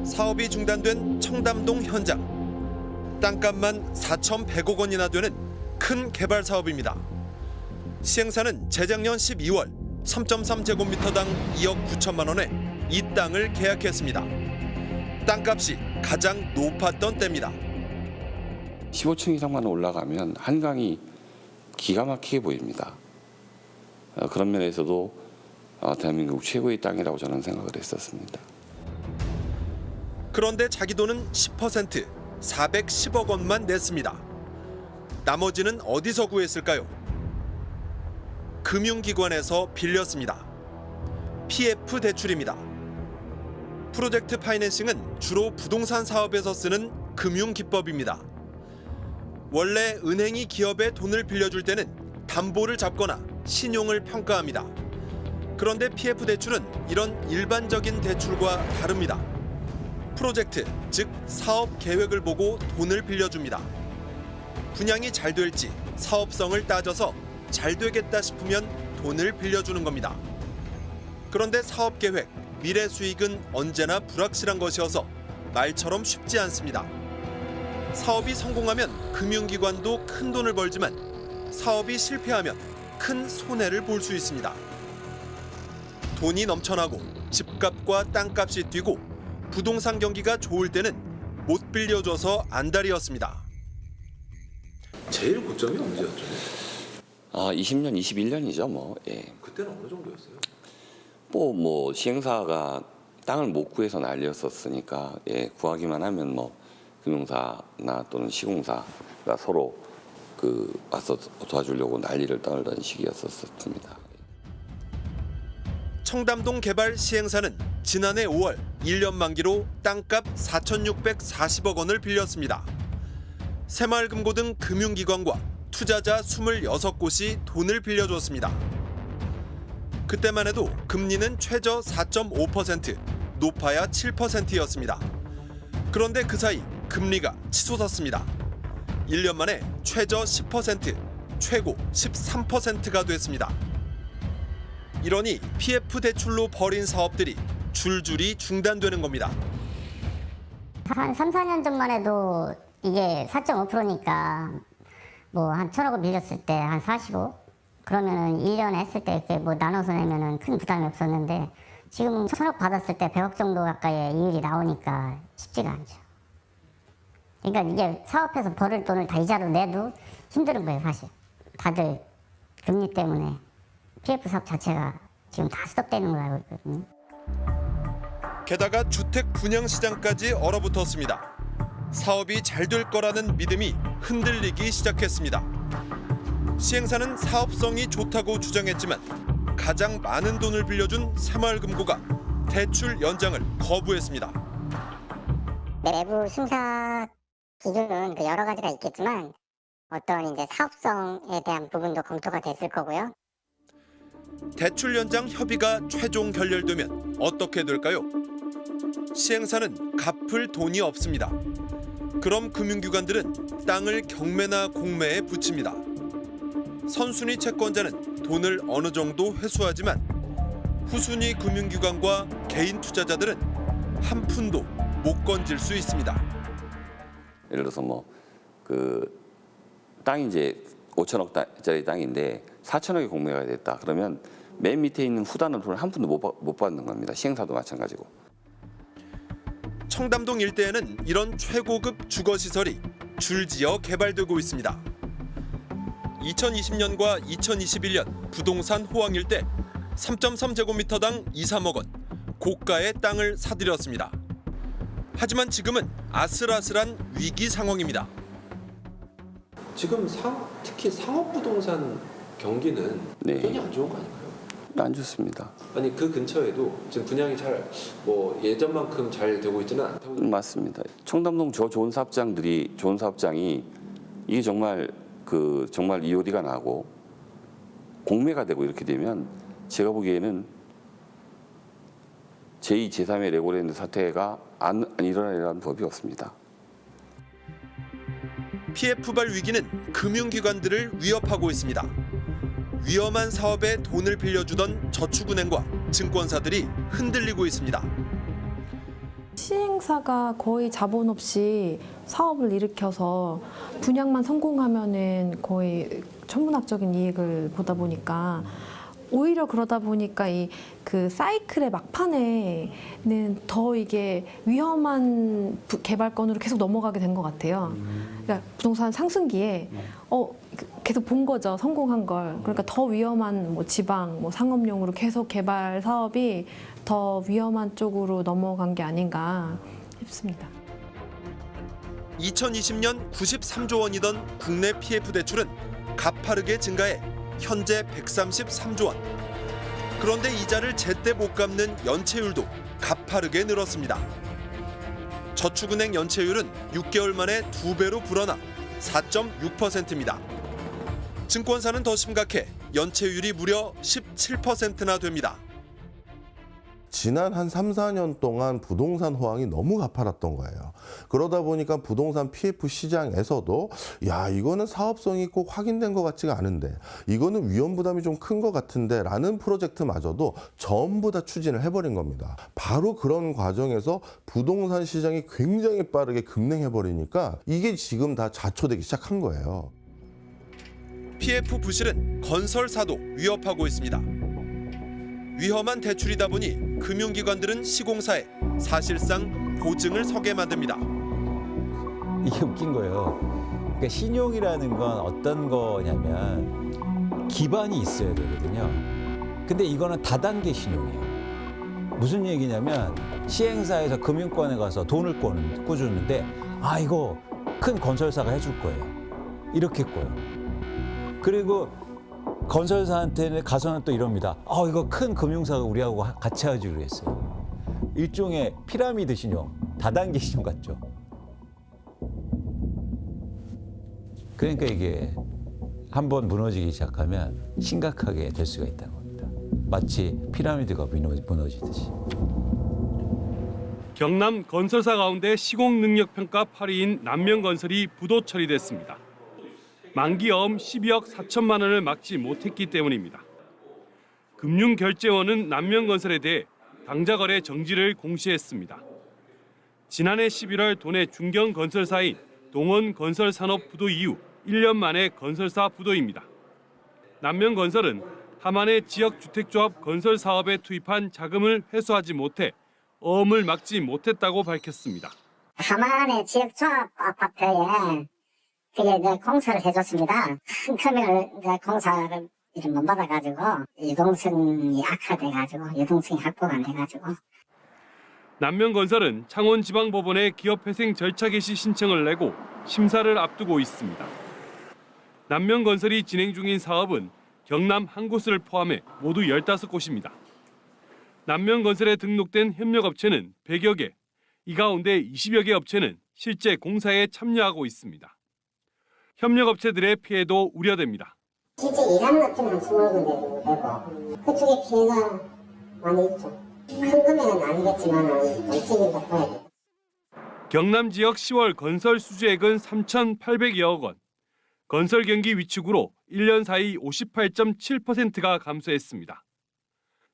사업이 중단된 청담동 현장. 땅값만 4,100억 원이나 되는 큰 개발 사업입니다. 시행사는 재작년 12월 3.3제곱미터당 2억 9천만 원에 이 땅을 계약했습니다. 땅값이 가장 높았던 때입니다. 15층 이상만 올라가면 한강이 기가 막히게 보입니다. 그런 면에서도 대한민국 최고의 땅이라고 저는 생각을 했었습니다. 그런데 자기 돈은 10%, 410억 원만 냈습니다. 나머지는 어디서 구했을까요? 금융기관에서 빌렸습니다. PF 대출입니다. 프로젝트 파이낸싱은 주로 부동산 사업에서 쓰는 금융기법입니다. 원래 은행이 기업에 돈을 빌려줄 때는 담보를 잡거나 신용을 평가합니다. 그런데 PF 대출은 이런 일반적인 대출과 다릅니다. 프로젝트, 즉 사업 계획을 보고 돈을 빌려줍니다. 분양이 잘 될지 사업성을 따져서 잘 되겠다 싶으면 돈을 빌려주는 겁니다. 그런데 사업 계획, 미래 수익은 언제나 불확실한 것이어서 말처럼 쉽지 않습니다. 사업이 성공하면 금융기관도 큰 돈을 벌지만 사업이 실패하면 큰 손해를 볼 수 있습니다. 돈이 넘쳐나고 집값과 땅값이 뛰고 부동산 경기가 좋을 때는 못 빌려줘서 안달이었습니다. 제일 고점이 언제였죠? 20년, 21년이죠, 뭐. 예. 그때는 어느 정도였어요? 뭐 시행사가 땅을 못 구해서 난리였었으니까 구하기만 하면 뭐 금융사나 또는 시공사가 서로 와서 도와주려고 난리를 떨던 시기였었습니다. 청담동 개발 시행사는 지난해 5월 1년 만기로 땅값 4,640억 원을 빌렸습니다. 새마을금고 등 금융기관과 투자자 26곳이 돈을 빌려줬습니다. 그때만 해도 금리는 최저 4.5%, 높아야 7%였습니다. 그런데 그 사이 금리가 치솟았습니다. 1년 만에 최저 10%, 최고 13%가 됐습니다. 이러니 PF 대출로 벌인 사업들이 줄줄이 중단되는 겁니다. 한 3, 4년 전만 해도 이게 4.5%니까 뭐 한 1,000억을 빌렸을 때 한 40억? 그러면은 1년에 했을 때 이렇게 뭐 나눠서 내면은 큰 부담이 없었는데 지금 1,000억 받았을 때 100억 정도 가까이의 이율이 나오니까 쉽지가 않죠. 그러니까 이게 사업해서 벌을 돈을 다 이자로 내도 힘든 거예요, 사실. 다들 금리 때문에 PF 사업 자체가 지금 다 스톱되는 걸 알고 있거든요. 게다가 주택 분양 시장까지 얼어붙었습니다. 사업이 잘 될 거라는 믿음이 흔들리기 시작했습니다. 시행사는 사업성이 좋다고 주장했지만 가장 많은 돈을 빌려준 새마을금고가 대출 연장을 거부했습니다. 내부 심사 기준은 여러 가지가 있겠지만 어떤 이제 사업성에 대한 부분도 검토가 됐을 거고요. 대출 연장 협의가 최종 결렬되면 어떻게 될까요? 시행사는 갚을 돈이 없습니다. 그럼 금융기관들은 땅을 경매나 공매에 붙입니다. 선순위 채권자는 돈을 어느 정도 회수하지만 후순위 금융기관과 개인 투자자들은 한 푼도 못 건질 수 있습니다. 예를 들어서 땅이 이제 5천억짜리 땅인데 4천억이 공매가 됐다. 그러면 맨 밑에 있는 후단은 돈을 한 푼도 못 받는 겁니다. 시행사도 마찬가지고. 청담동 일대에는 이런 최고급 주거시설이 줄지어 개발되고 있습니다. 2020년과 2021년 부동산 호황 일대 3.3제곱미터당 2, 3억 원 고가의 땅을 사들였습니다. 하지만 지금은 아슬아슬한 위기 상황입니다. 지금 특히 상업부동산 경기는 여전히 안 좋은 거 아닌가요? 안 좋습니다. 아니 그 근처에도 지금 분양이 잘 예전만큼 잘 되고 있지는 않다고. 맞습니다. 청담동 좋은 사업장이 이게 정말 정말 이효리가 나고 공매가 되고 이렇게 되면 제가 보기에는 제2, 제3의 레고랜드 사태가 안 일어나리라는 법이 없습니다. PF발 위기는 금융기관들을 위협하고 있습니다. 위험한 사업에 돈을 빌려주던 저축은행과 증권사들이 흔들리고 있습니다. 시행사가 거의 자본 없이 사업을 일으켜서 분양만 성공하면은 거의 천문학적인 이익을 보다 보니까 오히려 그러다 보니까 그 사이클의 막판에는 더 이게 위험한 개발건으로 계속 넘어가게 된 것 같아요. 그러니까 부동산 상승기에 계속 본 거죠, 성공한 걸. 그러니까 더 위험한 뭐 지방, 뭐 상업용으로 계속 개발 사업이 더 위험한 쪽으로 넘어간 게 아닌가 싶습니다. 2020년 93조 원이던 국내 PF 대출은 가파르게 증가해 현재 133조 원. 그런데 이자를 제때 못 갚는 연체율도 가파르게 늘었습니다. 저축은행 연체율은 6개월 만에 2배로 불어나 4.6%입니다. 증권사는 더 심각해 연체율이 무려 17%나 됩니다. 지난 한 3, 4년 동안 부동산 호황이 너무 가파랐던 거예요. 그러다 보니까 부동산 PF 시장에서도 이거는 사업성이 꼭 확인된 것 같지가 않은데 이거는 위험 부담이 좀 큰 것 같은데 라는 프로젝트마저도 전부 다 추진을 해버린 겁니다. 바로 그런 과정에서 부동산 시장이 굉장히 빠르게 급냉해버리니까 이게 지금 다 자초되기 시작한 거예요. PF 부실은 건설사도 위협하고 있습니다. 위험한 대출이다 보니 금융기관들은 시공사에 사실상 보증을 서게 만듭니다. 이게 웃긴 거예요. 그러니까 신용이라는 건 어떤 거냐면 기반이 있어야 되거든요. 근데 이거는 다단계 신용이에요. 무슨 얘기냐면 시행사에서 금융권에 가서 돈을 꿔주는데 이거 큰 건설사가 해줄 거예요. 이렇게 꿔요. 그리고 건설사한테는 가서는 또 이럽니다. 이거 큰 금융사가 우리하고 같이 하기로 했어요. 일종의 피라미드 신용, 다단계 신용 같죠. 그러니까 이게 한번 무너지기 시작하면 심각하게 될 수가 있다는 겁니다. 마치 피라미드가 무너지듯이. 경남 건설사 가운데 시공능력평가 8위인 남명건설이 부도 처리됐습니다. 만기어음 12억 4천만 원을 막지 못했기 때문입니다. 금융결제원은 남명건설에 대해 당자거래 정지를 공시했습니다. 지난해 11월 도내 중견건설사인 동원건설산업 부도 이후 1년 만에 건설사 부도입니다. 남명건설은 하만의 지역주택조합 건설 사업에 투입한 자금을 회수하지 못해 어음을 막지 못했다고 밝혔습니다. 하만의 지역조합 아파트에 공사를 해줬습니다. 큰 금액을 공사를 못 받아가지고 유동성이 악화돼가지고 유동성이 확보가 안 돼가지고. 남명건설은 창원지방법원에 기업회생 절차 개시 신청을 내고 심사를 앞두고 있습니다. 남명건설이 진행 중인 사업은 경남 한 곳을 포함해 모두 15곳입니다. 남명건설에 등록된 협력업체는 100여 개, 이 가운데 20여 개 업체는 실제 공사에 참여하고 있습니다. 협력업체들의 피해도 우려됩니다. 실제 일하는 업체는 한 20군데 되고 그쪽에 피해가 많이 있죠. 큰 금액은 아니겠지만 정책인다 봐야 돼요. 경남 지역 10월 건설 수주액은 3,800여억 원. 건설 경기 위축으로 1년 사이 58.7%가 감소했습니다.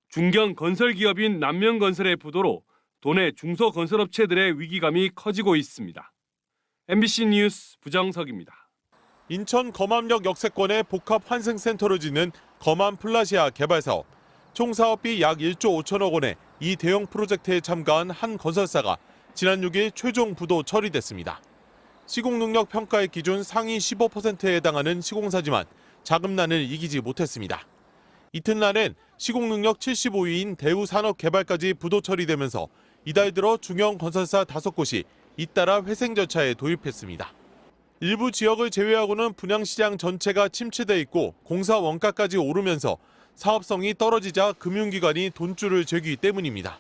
중견 건설 기업인 남명건설의 부도로 도내 중소건설업체들의 위기감이 커지고 있습니다. MBC 뉴스 부정석입니다. 인천 검암역 역세권에 복합 환승센터를 짓는 검암 플라시아 개발 사업. 총 사업비 약 1조 5천억 원의 이 대형 프로젝트에 참가한 한 건설사가 지난 6일 최종 부도 처리됐습니다. 시공능력 평가의 기준 상위 15%에 해당하는 시공사지만 자금난을 이기지 못했습니다. 이튿날엔 시공능력 75위인 대우산업개발까지 부도 처리되면서 이달 들어 중형 건설사 5곳이 잇따라 회생 절차에 도입했습니다. 일부 지역을 제외하고는 분양시장 전체가 침체돼 있고 공사 원가까지 오르면서 사업성이 떨어지자 금융기관이 돈줄을 죄기 때문입니다.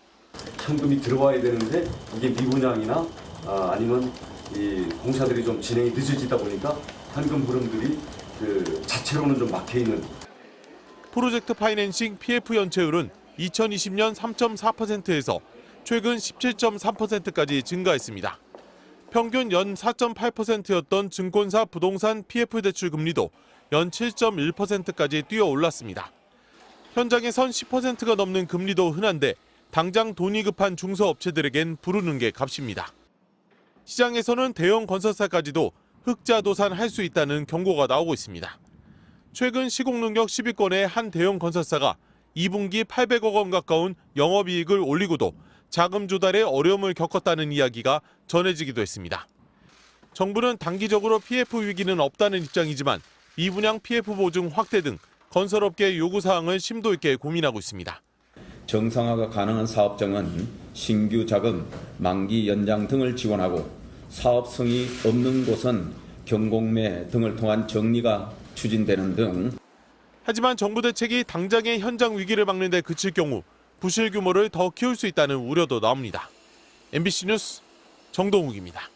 현금이 들어와야 되는데 이게 미분양이나 아니면 이 공사들이 좀 진행이 늦어지다 보니까 현금 흐름들이 자체로는 좀 막혀 있는. 프로젝트 파이낸싱 PF 연체율은 2020년 3.4%에서 최근 17.3%까지 증가했습니다. 평균 연 4.8%였던 증권사 부동산 PF 대출 금리도 연 7.1%까지 뛰어 올랐습니다. 현장에선 10%가 넘는 금리도 흔한데 당장 돈이 급한 중소업체들에겐 부르는 게 값입니다. 시장에서는 대형 건설사까지도 흑자 도산할 수 있다는 경고가 나오고 있습니다. 최근 시공능력 10위권의 한 대형 건설사가 2분기 800억 원 가까운 영업이익을 올리고도 자금 조달에 어려움을 겪었다는 이야기가 전해지기도 했습니다. 정부는 단기적으로 PF 위기는 없다는 입장이지만 미분양 PF 보증 확대 등 건설업계 요구사항을 심도 있게 고민하고 있습니다. 정상화가 가능한 사업장은 신규 자금, 만기 연장 등을 지원하고 사업성이 없는 곳은 경공매 등을 통한 정리가 추진되는 등. 하지만 정부 대책이 당장의 현장 위기를 막는 데 그칠 경우 부실 규모를 더 키울 수 있다는 우려도 나옵니다. MBC 뉴스 정동욱입니다.